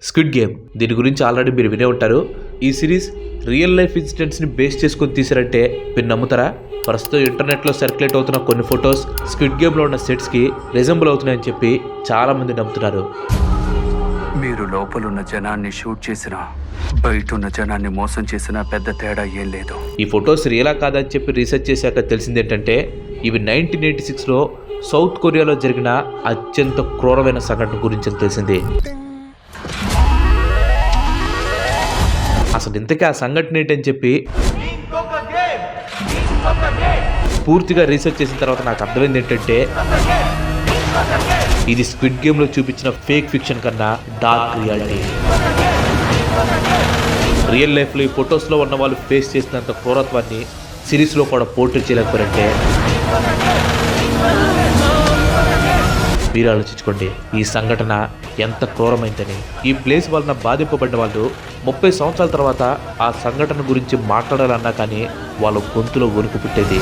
Squid game. దీని గురించి already మీరు వినే ఉంటారు. ఈ సిరీస్ రియల్ లైఫ్ ఇన్సిడెంట్స్ని బేస్ చేసుకొని తీసారంటే మీరు నమ్ముతారా? ప్రస్తుతం ఇంటర్నెట్లో సర్క్యులేట్ అవుతున్న కొన్ని ఫొటోస్ స్క్విడ్ గేమ్లో ఉన్న సెట్స్కి రిజెంబుల్ అవుతున్నాయని చెప్పి చాలామంది నమ్ముతున్నారు. మీరు లోపలున్న జనాన్ని షూట్ చేసినా బయట ఉన్న జనాన్ని మోసం చేసినా పెద్ద తేడా ఏం లేదు. ఈ ఫొటోస్ రియలా కాదని చెప్పి రీసెర్చ్ చేశాక తెలిసింది ఏంటంటే ఇవి 1986లో సౌత్ కొరియాలో జరిగిన అత్యంత క్రూరమైన సంఘటన గురించి తెలిసింది. అసలు ఇంతకీ ఆ సంఘటన ఏంటని చెప్పి పూర్తిగా రీసెర్చ్ చేసిన తర్వాత నాకు అర్థమైంది ఏంటంటే ఇది స్క్విడ్ గేమ్లో చూపించిన ఫేక్ ఫిక్షన్ కన్నా డార్క్ రియాలిటీ. రియల్ లైఫ్లో ఈ ఫొటోస్లో ఉన్న వాళ్ళు ఫేస్ చేసినంత క్రూరత్వాన్ని సిరీస్లో కూడా పోర్ట్రే చేయలేకపోయారంటే మీరు ఆలోచించుకోండి ఈ సంఘటన ఎంత క్రూరమైందని. ఈ ప్లేస్ వలన బాధింపబడిన వాళ్ళు 30 సంవత్సరాల తర్వాత ఆ సంఘటన గురించి మాట్లాడాలన్నా కానీ వాళ్ళ గొంతులో వణుకు పుట్టేది.